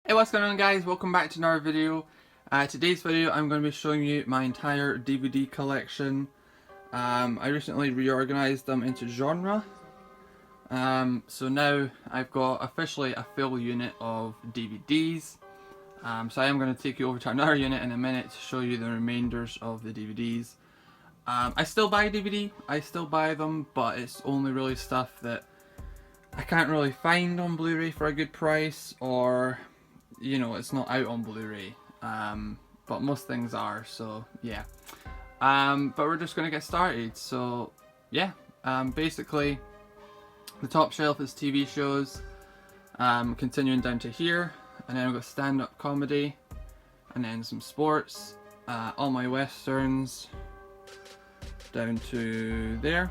Hey, what's going on guys? Welcome back to another video. Today's video I'm going to be showing you my entire DVD collection. I recently reorganized them into genre. So now I've got officially a full unit of DVDs. So I am going to take you over to another unit in a minute to show you the remainders of the DVDs. I still buy DVD, I still buy them, but it's only really stuff that I can't really find on Blu-ray for a good price, or you know, it's not out on Blu-ray, but most things are, so yeah. But we're just going to get started. So yeah, basically the top shelf is TV shows, continuing down to here, and then we've got stand-up comedy, and then some sports, all my westerns down to there,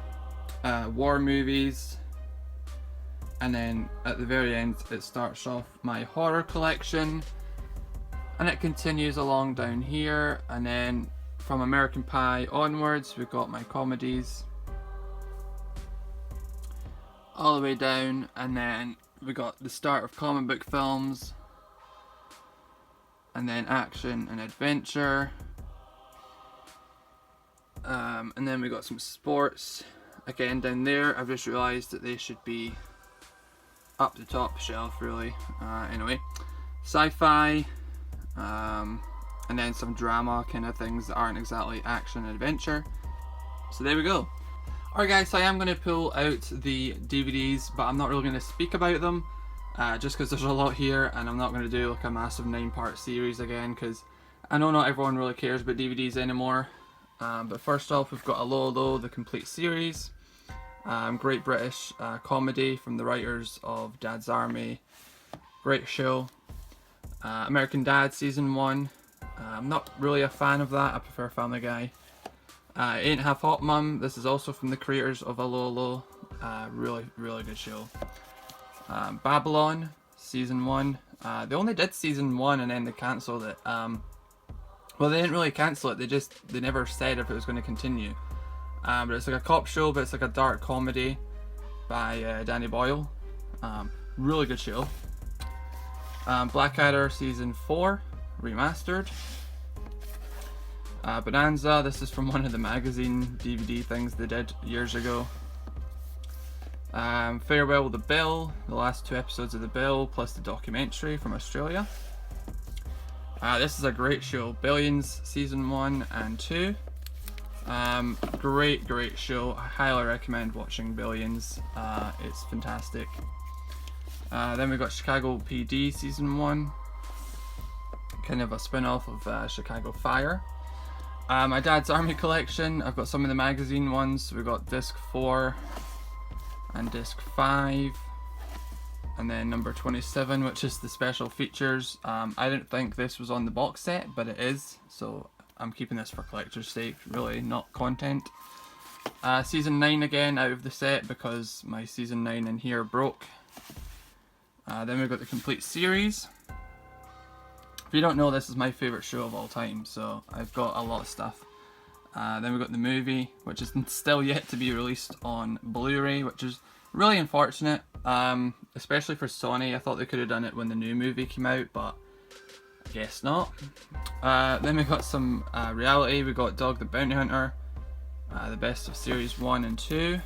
war movies, and then at the very end it starts off my horror collection, and it continues along down here, and then from American Pie onwards we've got my comedies all the way down, and then we got the start of comic book films, and then action and adventure, and then we got some sports again down there. I've just realised that they should be up the top shelf really. Anyway, sci-fi, and then some drama kind of things that aren't exactly action and adventure. So there we go. Alright guys, so I am going to pull out the DVDs, but I'm not really going to speak about them, just because there's a lot here, and I'm not going to do like a massive 9-part series again, because I know not everyone really cares about DVDs anymore. But first off, we've got Allo Allo, the complete series. Great British comedy from the writers of Dad's Army. Great show. American Dad Season 1. I'm not really a fan of that, I prefer Family Guy. Ain't Half Hot Mum, this is also from the creators of Allo Allo. Really good show. Babylon Season 1. They only did Season 1 and then they cancelled it. Well, they didn't really cancel it, they never said if it was going to continue. But it's like a cop show, but it's like a dark comedy by Danny Boyle. Really good show. Blackadder Season 4, Remastered. Bonanza, this is from one of the magazine DVD things they did years ago. Farewell with the Bill, the last 2 episodes of The Bill, plus the documentary from Australia. This is a great show, Billions Season 1 and 2. Great show. I highly recommend watching Billions. It's fantastic. Then we got Chicago PD Season 1, kind of a spin-off of Chicago Fire. My Dad's Army collection, I've got some of the magazine ones. So we've got disc 4 and disc 5, and then number 27, which is the special features. I didn't think this was on the box set, but it is, so I'm keeping this for collector's sake, really, not content. Season 9 again out of the set because my Season 9 in here broke. Then we've got the complete series. If you don't know, this is my favourite show of all time, so I've got a lot of stuff. Then we've got the movie, which is still yet to be released on Blu-ray, which is really unfortunate, especially for Sony. I thought they could have done it when the new movie came out, but I guess not. Then we got some reality. We got Dog the Bounty Hunter, the best of series 1 and 2.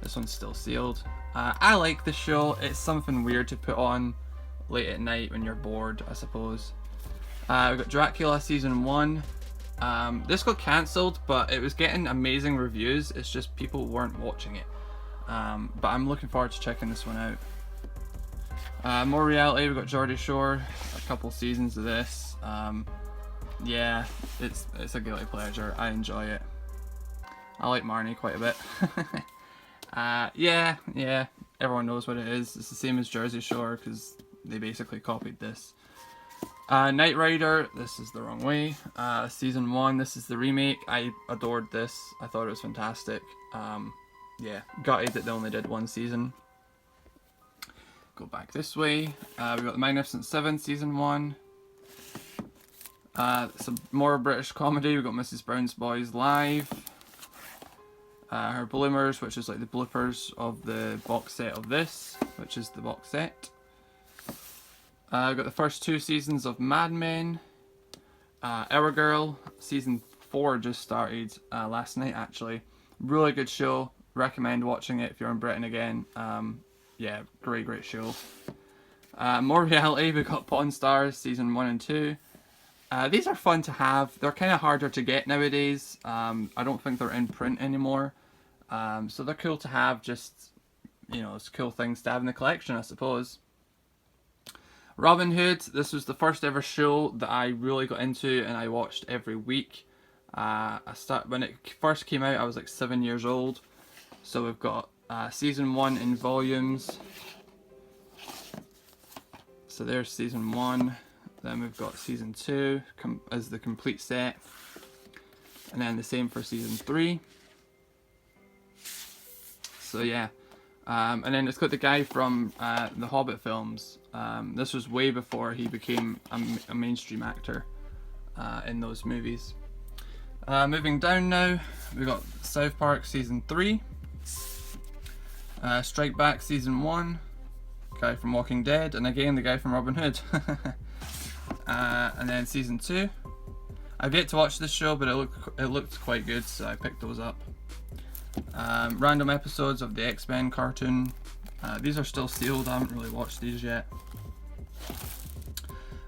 This one's still sealed. I like the show. It's something weird to put on late at night when you're bored, I suppose. We got Dracula Season 1. This got cancelled, but it was getting amazing reviews. It's just people weren't watching it. But I'm looking forward to checking this one out. More reality, we've got Geordie Shore, a couple seasons of this. Yeah, it's a guilty pleasure. I enjoy it. I like Marnie quite a bit. Yeah, everyone knows what it is. It's the same as Jersey Shore because they basically copied this. Knight Rider, this is the wrong way. Season 1, this is the remake. I adored this. I thought it was fantastic. Yeah, gutted that they only did 1 season. Go back this way. We got the Magnificent 7 Season 1. Some more British comedy. We got Mrs. Brown's Boys Live. Her Bloomers, which is like the bloopers of the box set of this, which is the box set. I've got the first 2 seasons of Mad Men. Our Girl, season 4 just started last night actually. Really good show. Recommend watching it if you're in Britain again. Yeah, great show. More reality, we got Pawn Stars season 1 and 2. These are fun to have. They're kind of harder to get nowadays. I don't think they're in print anymore. So they're cool to have, just, you know, it's cool things to have in the collection, I suppose. Robin Hood, this was the first ever show that I really got into and I watched every week. When it first came out, I was like 7 years old. So we've got season 1 in volumes. So there's season 1. Then we've got season 2 as the complete set. And then the same for season 3. So yeah. And then it's got the guy from the Hobbit films. This was way before he became a mainstream actor in those movies. Moving down now, we got South Park season 3. Strike Back season 1. Guy from Walking Dead, and again the guy from Robin Hood. And then season 2. I've yet to watch this show, but it looked quite good, so I picked those up. Random episodes of the X-Men cartoon. These are still sealed, I haven't really watched these yet.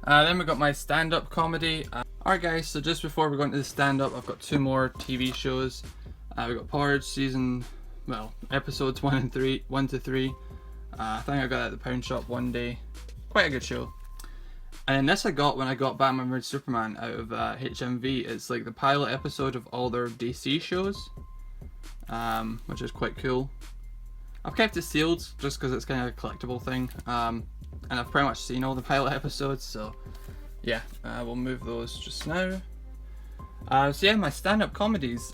Then we got my stand-up comedy. Alright guys, so just before we go into the stand-up, I've got 2 more TV shows. We got Porridge episodes 1 to 3. I think I got it at the Pound Shop one day. Quite a good show. And then this I got when I got Batman vs Superman out of HMV. It's like the pilot episode of all their DC shows, which is quite cool. I've kept it sealed just because it's kind of a collectible thing, and I've pretty much seen all the pilot episodes, so yeah, we'll move those just now. So yeah, my stand-up comedies.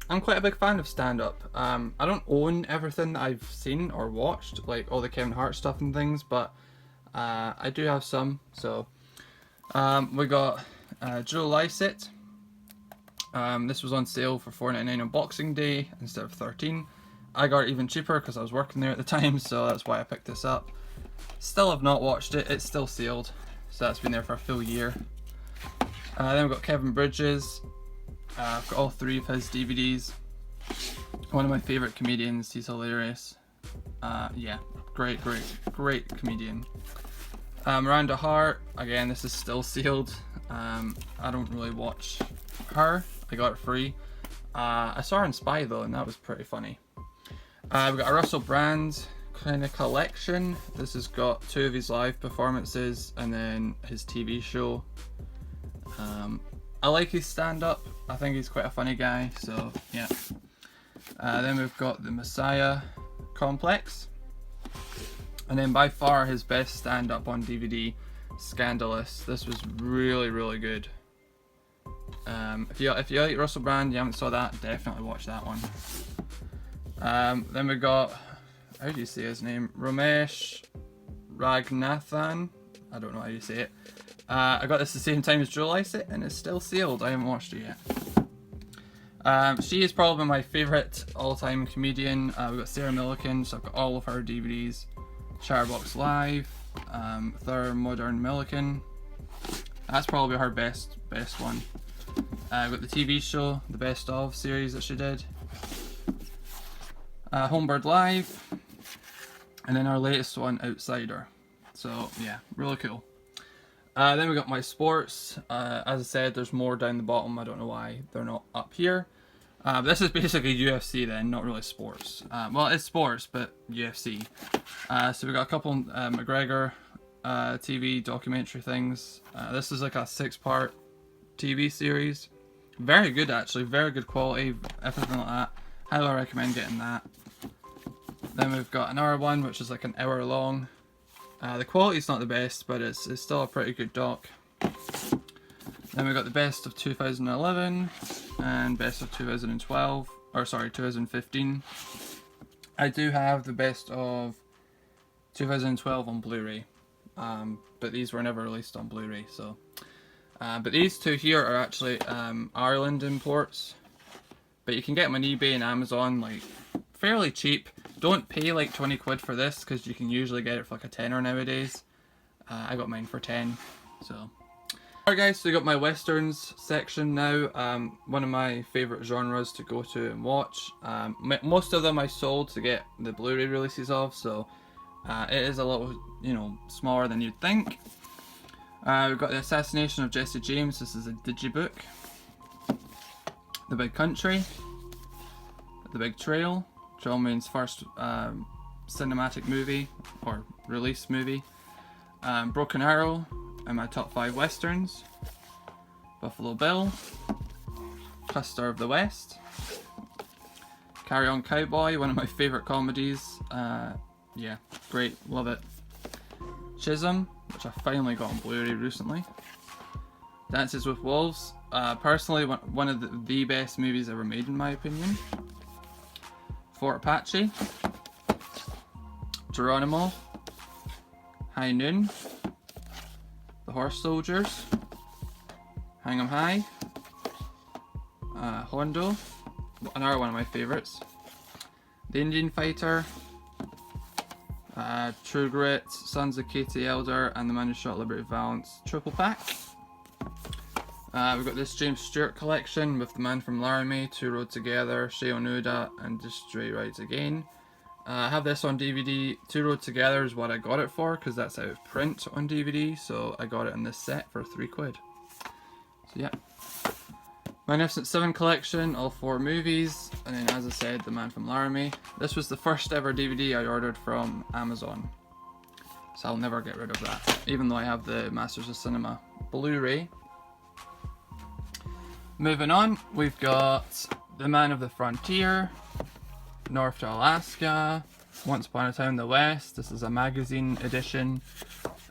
I'm quite a big fan of stand-up. I don't own everything that I've seen or watched, like all the Kevin Hart stuff and things, but I do have some. So we got Joe Lycett. This was on sale for $4.99 on Boxing Day instead of $13. I got it even cheaper because I was working there at the time, so that's why I picked this up. Still have not watched it. It's still sealed, so that's been there for a full year. Then we've got Kevin Bridges. I've got all 3 of his DVDs. One of my favourite comedians. He's hilarious. Yeah, great comedian. Miranda Hart. Again, this is still sealed. I don't really watch her. I got it free. I saw her in Spy though, and that was pretty funny. We've got a Russell Brand kind of collection. This has got 2 of his live performances and then his TV show. I like his stand-up. I think he's quite a funny guy, so yeah. Then we've got the Messiah Complex. And then by far his best stand-up on DVD, Scandalous. This was really good. If you like Russell Brand, you haven't saw that, definitely watch that one. Then we got, how do you say his name? Ramesh Ragnathan. I don't know how you say it. I got this the same time as Joe Lycett, and it's still sealed. I haven't watched it yet. She is probably my favourite all-time comedian. We've got Sarah Millican, so I've got all of her DVDs. Chatterbox Live, Third Modern Millican. That's probably her best one. We've got the TV show, the Best Of series that she did. Homebird Live, and then our latest one, Outsider. So yeah, really cool. Then we got my sports. As I said, there's more down the bottom. I don't know why they're not up here. This is basically UFC then, not really sports. Well, it's sports, but UFC. So we got a couple McGregor TV documentary things. This is like a 6-part TV series. Very good actually, very good quality, everything like that. Highly recommend getting that. Then we've got another one which is like an hour long. The quality's not the best, but it's still a pretty good doc. Then we've got the best of 2011 and best of 2012, or sorry, 2015. I do have the best of 2012 on Blu-ray, but these were never released on Blu-ray, so. But these 2 here are actually Ireland imports, but you can get them on eBay and Amazon like fairly cheap. Don't pay like 20 quid for this because you can usually get it for like a tenner nowadays. I got mine for 10. So. Alright guys, so we got my westerns section now. One of my favourite genres to go to and watch. Most of them I sold to get the Blu-ray releases of, so it is a little, you know, smaller than you'd think. We've got the Assassination of Jesse James. This is a Digi book. The Big Country. The Big Trail. Joel Main's first cinematic movie or release movie. Broken Arrow. And my top 5 westerns. Buffalo Bill. Custer of the West. Carry On Cowboy, one of my favourite comedies. Yeah, great, love it. Chisholm, which I finally got on Blu-ray recently. Dances with Wolves, personally one of the best movies ever made in my opinion. Fort Apache. Geronimo. High Noon. The Horse Soldiers, Hang 'em High, Hondo, another one of my favourites, The Indian Fighter, True Grit, Sons of Katie Elder, and The Man Who Shot Liberty Valance triple pack. We've got this James Stewart collection with The Man from Laramie, Two Rode Together, Shea Onuda, and Just Stray Rides Again. I have this on DVD. Two Rode Together is what I got it for because that's out of print on DVD, so I got it in this set for £3. So yeah. Magnificent 7 collection, all 4 movies, and then as I said, The Man from Laramie. This was the first ever DVD I ordered from Amazon, so I'll never get rid of that, even though I have the Masters of Cinema Blu-ray. Moving on, we've got The Man of the Frontier, North to Alaska, Once Upon a Time in the West. This is a magazine edition,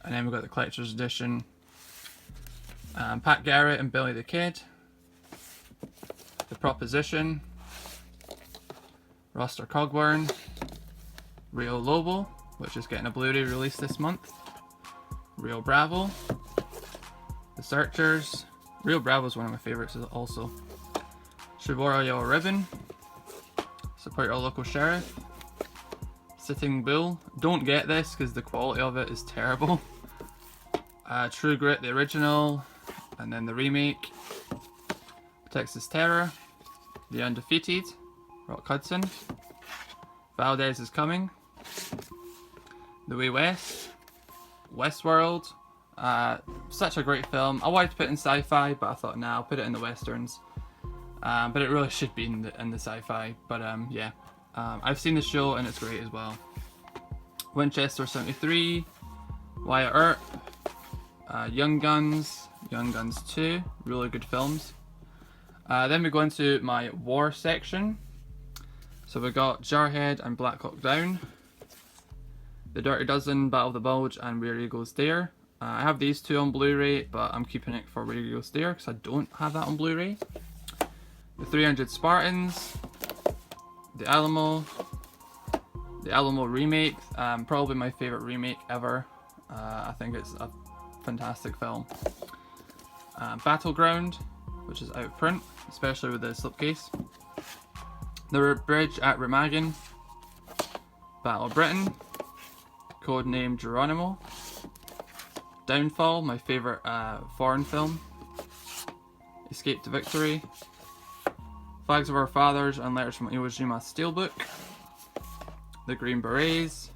and then we've got the collector's edition. Pat Garrett and Billy the Kid, The Proposition, Roster Cogburn, Rio Lobo, which is getting a Blu-ray release this month, Rio Bravo, The Searchers. Rio Bravo is one of my favourites also. Shibora Yellow Ribbon, Support Your Local Sheriff, Sitting Bull. Don't get this because the quality of it is terrible. True Grit, the original, and then the remake. Texas Terror, The Undefeated, Rock Hudson, Valdez is Coming, The Way West, Westworld. Such a great film. I wanted to put it in sci-fi, but I thought, nah, I'll put it in the westerns. But it really should be in the sci-fi. But yeah, I've seen the show and it's great as well. Winchester 73, Wyatt Earp, Young Guns, Young Guns 2, really good films. Then we go into my war section. So we got Jarhead and Black Hawk Down, The Dirty Dozen, Battle of the Bulge, and Where Eagles Dare. I have these 2 on Blu-ray, but I'm keeping it for Where Eagles Dare because I don't have that on Blu-ray. The 300 Spartans, The Alamo remake, probably my favourite remake ever. I think it's a fantastic film. Battleground, which is out of print, especially with the slipcase. The Bridge at Remagen, Battle of Britain, Codename Geronimo, Downfall, my favourite foreign film, Escape to Victory, Flags of Our Fathers and Letters from Iwo Jima Steelbook, The Green Berets,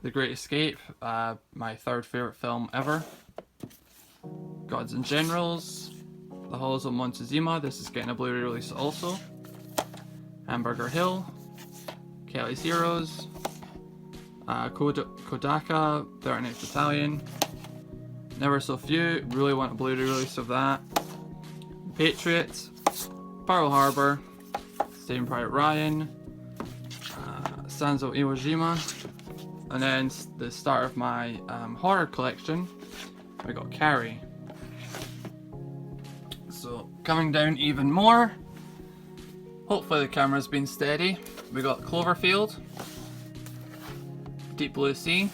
The Great Escape, my 3rd favourite film ever, Gods and Generals, The Halls of Montezuma, this is getting a Blu-ray release also, Hamburger Hill, Kelly's Heroes, Kodaka, 39th Battalion, Never So Few, really want a Blu-ray release of that, Patriot, Pearl Harbor, Saving Private Ryan, Sands of Iwo Jima, and then the start of my horror collection, we got Carrie. So coming down even more, hopefully the camera's been steady, we got Cloverfield, Deep Blue Sea,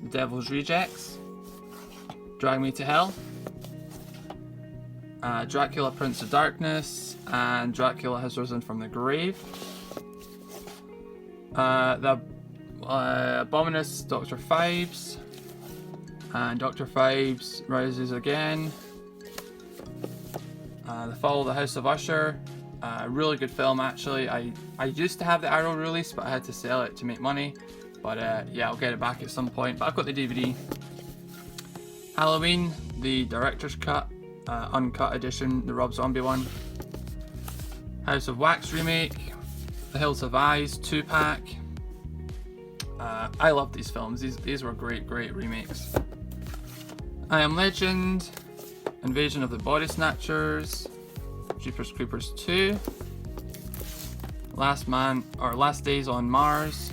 The Devil's Rejects, Drag Me to Hell, Dracula Prince of Darkness, and Dracula Has Risen from the Grave. The Abominous Dr. Phibes, And Dr. Phibes rises again. The Fall of the House of Usher. Really good film actually. I used to have the Arrow release, but I had to sell it to make money. But yeah, I'll get it back at some point. But I've got the DVD. Halloween, the director's cut, uncut edition, the Rob Zombie one. House of Wax remake. The Hills Have Eyes 2-pack. I love these films. These were great remakes. I Am Legend. Invasion of the Body Snatchers. Jeepers Creepers 2. Last Days on Mars.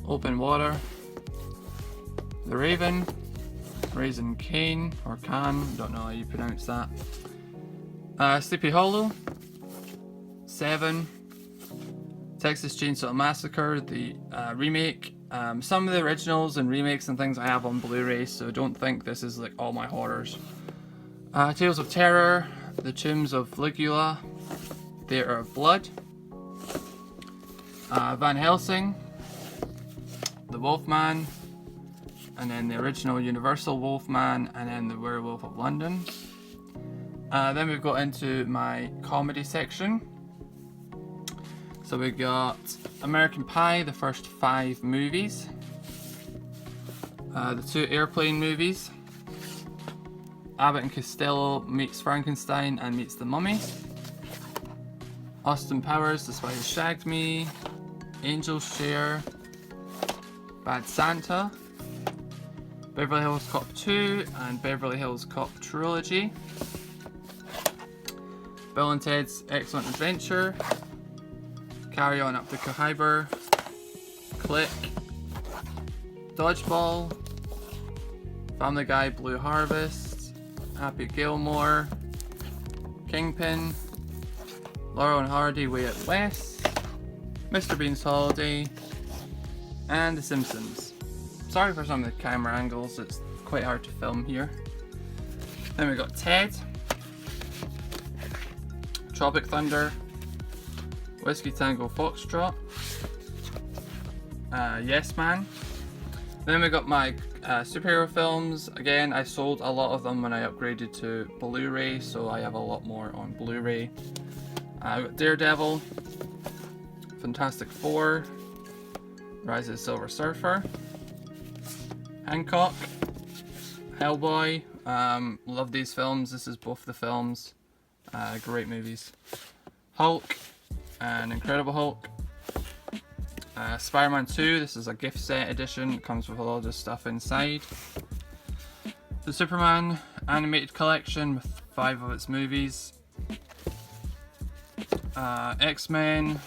Open Water. The Raven. Raising Cane or Can, don't know how you pronounce that. Sleepy Hollow. 7. Texas Chainsaw Massacre, the remake. Some of the originals and remakes and things I have on Blu-ray, so don't think this is like all my horrors. Tales of Terror, The Tombs of Ligula, Theatre of Blood, Van Helsing, The Wolfman, and then the original Universal Wolfman, and then The Werewolf of London. Then we've got into my comedy section. So we got American Pie, the first 5 movies, the 2 Airplane movies, Abbott and Costello meets Frankenstein and meets the Mummy, Austin Powers, The Spy Who Shagged Me, Angel's Share, Bad Santa, Beverly Hills Cop 2 and Beverly Hills Cop Trilogy, Bill and Ted's Excellent Adventure, Carry On Up to Cohiber, Click, Dodgeball, Family Guy Blue Harvest, Happy Gilmore, Kingpin, Laurel and Hardy Way Out West, Mr. Bean's Holiday, and The Simpsons. Sorry for some of the camera angles, it's quite hard to film here. Then we got Ted, Tropic Thunder, Whiskey Tango Foxtrot, Yes Man. Then we got my superhero films. Again, I sold a lot of them when I upgraded to Blu-ray, so I have a lot more on Blu-ray. I got Daredevil, Fantastic Four, Rise of the Silver Surfer, Hancock, Hellboy. Love these films. This is both the films. Great movies. Hulk and Incredible Hulk. Spider-Man 2, this is a gift set edition, it comes with a lot of stuff inside. The Superman animated collection with 5 of its movies. X-Men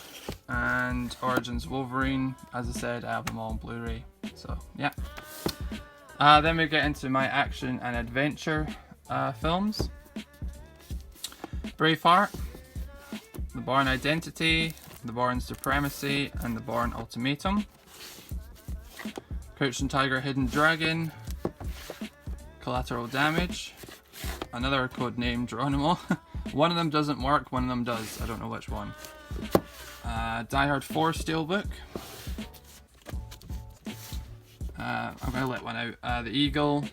and Origins Wolverine. As I said, I have them all on Blu-ray, so yeah. Then we get into my action and adventure films. Braveheart, The Bourne Identity, The Bourne Supremacy, and The Bourne Ultimatum. Crouching Tiger, Hidden Dragon, Collateral Damage, another code name Geronimo. One of them doesn't work, one of them does. I don't know which one. Die Hard 4 Steelbook. I'm going to let one out. The Eagle.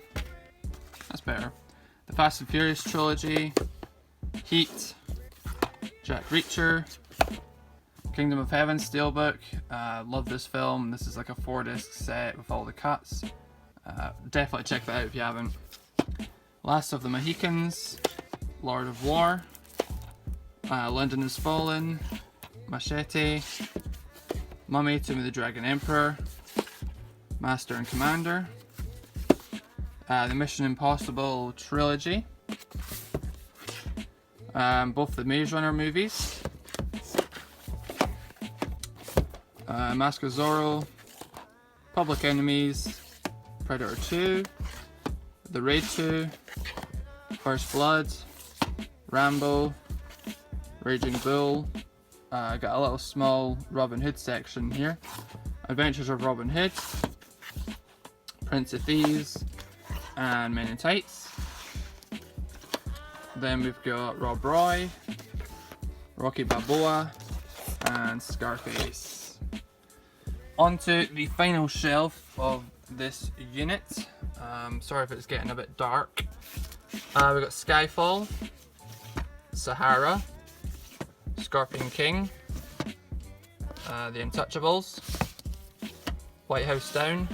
That's better. The Fast and Furious Trilogy. Heat. Jack Reacher. Kingdom of Heaven Steelbook. Love this film. This is like a 4-disc set with all the cuts. Definitely check that out if you haven't. Last of the Mohicans. Lord of War. London Has Fallen. Machete. Mummy, Tomb of the Dragon Emperor. Master and Commander. The Mission Impossible trilogy. Both the Maze Runner movies. Mask of Zorro. Public Enemies. Predator 2. The Raid 2. First Blood. Rambo. Raging Bull. Got a little small Robin Hood section here. Adventures of Robin Hood. Prince of Thieves. And Men in Tights. Then we've got Rob Roy, Rocky Balboa, and Scarface. Onto the final shelf of this unit. Sorry if it's getting a bit dark. We've got Skyfall, Sahara, Scorpion King, The Untouchables, White House Down,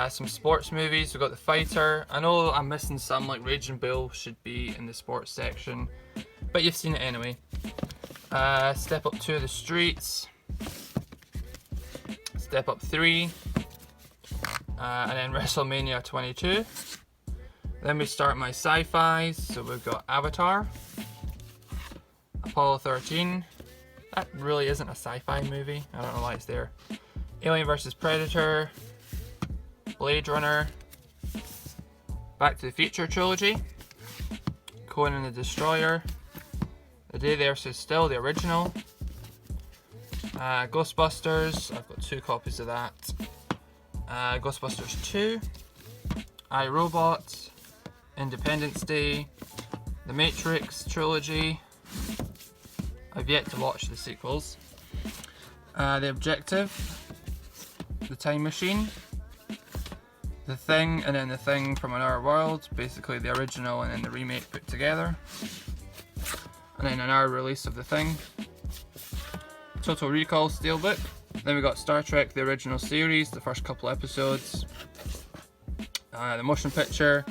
some sports movies. We've got The Fighter. I know I'm missing some, like Raging Bull should be in the sports section, but you've seen it anyway. Step Up 2: The Streets, Step Up 3, and then WrestleMania 22. Then we start my sci-fis, so we've got Avatar, Apollo 13, that really isn't a sci-fi movie, I don't know why it's there, Alien vs Predator, Blade Runner, Back to the Future trilogy, Conan the Destroyer, The Day the Earth Stood Still, the original, Ghostbusters, I've got 2 copies of that, Ghostbusters 2, iRobot, Independence Day, The Matrix trilogy. I've yet to watch the sequels. The Objective, The Time Machine, The Thing, and then The Thing from Another World, basically the original and then the remake put together. And then another release of The Thing. Total Recall Steelbook. Then we got Star Trek, the original series, the first couple episodes. The motion picture.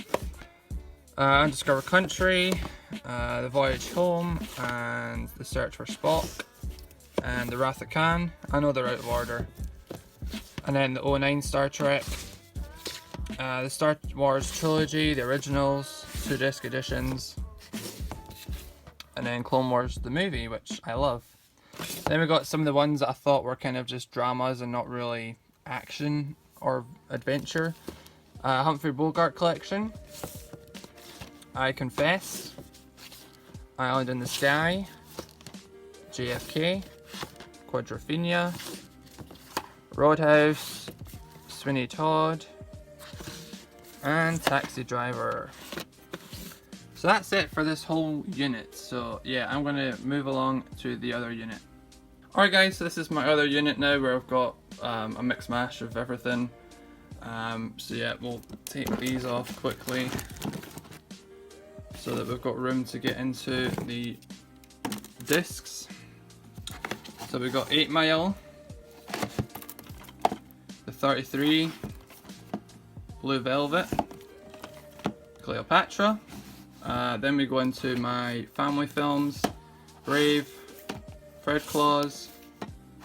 Undiscovered Country, The Voyage Home, and The Search for Spock, and The Wrath of Khan. I know they're out of order. And then the 09 Star Trek, the Star Wars trilogy, the originals, 2-disc editions, and then Clone Wars the movie, which I love. Then we got some of the ones that I thought were kind of just dramas and not really action or adventure. Humphrey Bogart collection, I Confess, Island in the Sky, JFK, Quadrophenia, Roadhouse, Sweeney Todd, and Taxi Driver. So that's it for this whole unit. So yeah, I'm going to move along to the other unit. Alright guys, so this is my other unit now where I've got a mixed mash of everything. So yeah, we'll take these off quickly so that we've got room to get into the discs. So we've got 8mm, the 33, Blue Velvet, Cleopatra. Then we go into my family films, Brave, Fred Claus,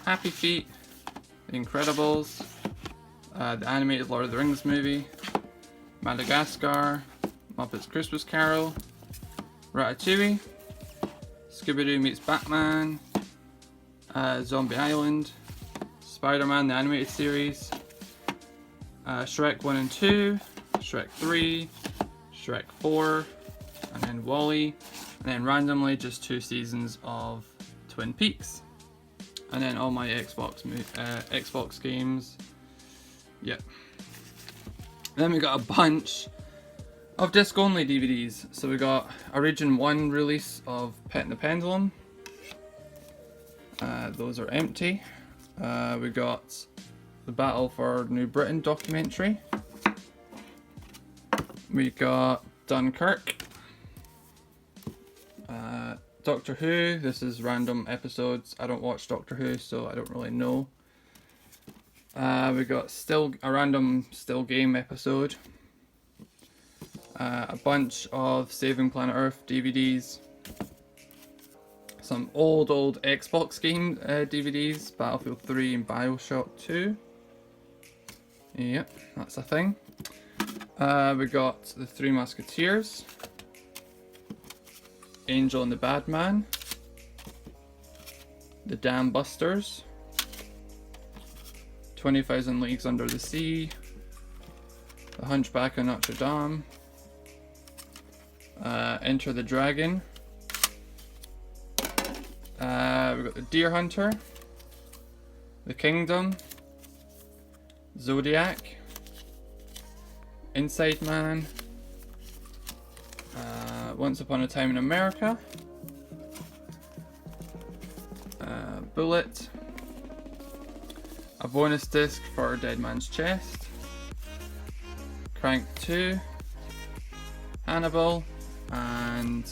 Happy Feet, The Incredibles, the animated Lord of the Rings movie, Madagascar, Muppets Christmas Carol, Ratatouille, Scooby-Doo meets Batman, Zombie Island, Spider-Man the animated series, Shrek 1 and 2, Shrek 3, Shrek 4, and then WALL-E, and then randomly just 2 seasons of Twin Peaks, and then all my Xbox games. Yep. Then we got a bunch of disc-only DVDs. So we got a Region 1 release of Pet and the Pendulum. Those are empty. We got the Battle for New Britain documentary. We got Dunkirk. Doctor Who. This is random episodes. I don't watch Doctor Who, so I don't really know. We got a random still game episode. A bunch of Saving Planet Earth DVDs. Some old Xbox game DVDs. Battlefield 3 and Bioshock 2. Yep, that's a thing. We got The Three Musketeers. Angel and the Bad Man. The Dam Busters. 20,000 Leagues Under the Sea. The Hunchback of Notre Dame. Enter the Dragon. We've got The Deer Hunter. The Kingdom. Zodiac. Inside Man. Once Upon a Time in America. Bullet. A bonus disc for Dead Man's Chest. Crank 2, Hannibal, and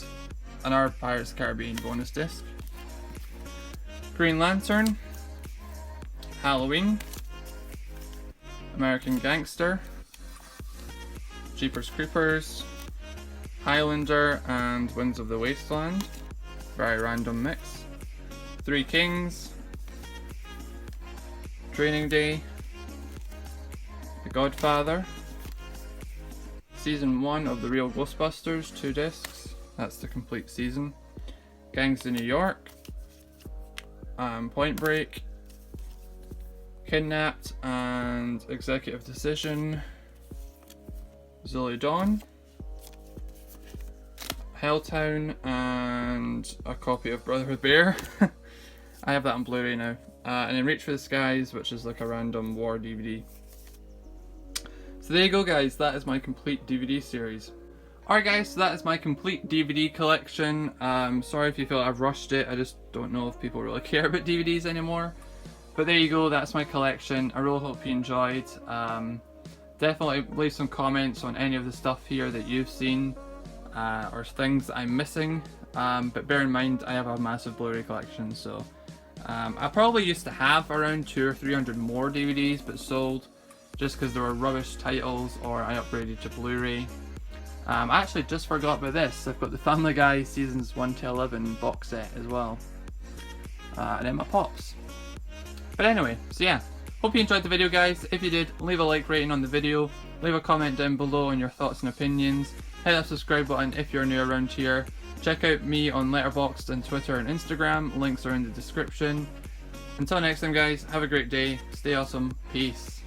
another Pirates of the Caribbean bonus disc. Green Lantern, Halloween, American Gangster, Jeepers Creepers, Highlander, and Winds of the Wasteland. Very random mix. Three Kings, Training Day, The Godfather, Season 1 of The Real Ghostbusters, 2 discs. That's the complete season. Gangs of New York, Point Break, Kidnapped and Executive Decision, Zilly Dawn, Helltown, and a copy of Brotherhood Bear. I have that on Blu-ray now. And then Reach for the Skies, which is like a random war DVD. So there you go guys, that is my complete DVD series. Alright guys, so that is my complete DVD collection. Sorry if you feel I've rushed it, I just don't know if people really care about DVDs anymore. But there you go, that's my collection. I really hope you enjoyed. Definitely leave some comments on any of the stuff here that you've seen, or things that I'm missing. But bear in mind, I have a massive Blu-ray collection, so I probably used to have around 200 or 300 more DVDs, but sold just because there were rubbish titles or I upgraded to Blu-ray. I actually just forgot about this. I've got the Family Guy seasons 1 to 11 box set as well, and then my Pops. But anyway, so yeah, hope you enjoyed the video guys. If you did, leave a like rating on the video, leave a comment down below on your thoughts and opinions, hit that subscribe button if you're new around here, check out me on Letterboxd and Twitter and Instagram, links are in the description. Until next time guys, have a great day, stay awesome, peace.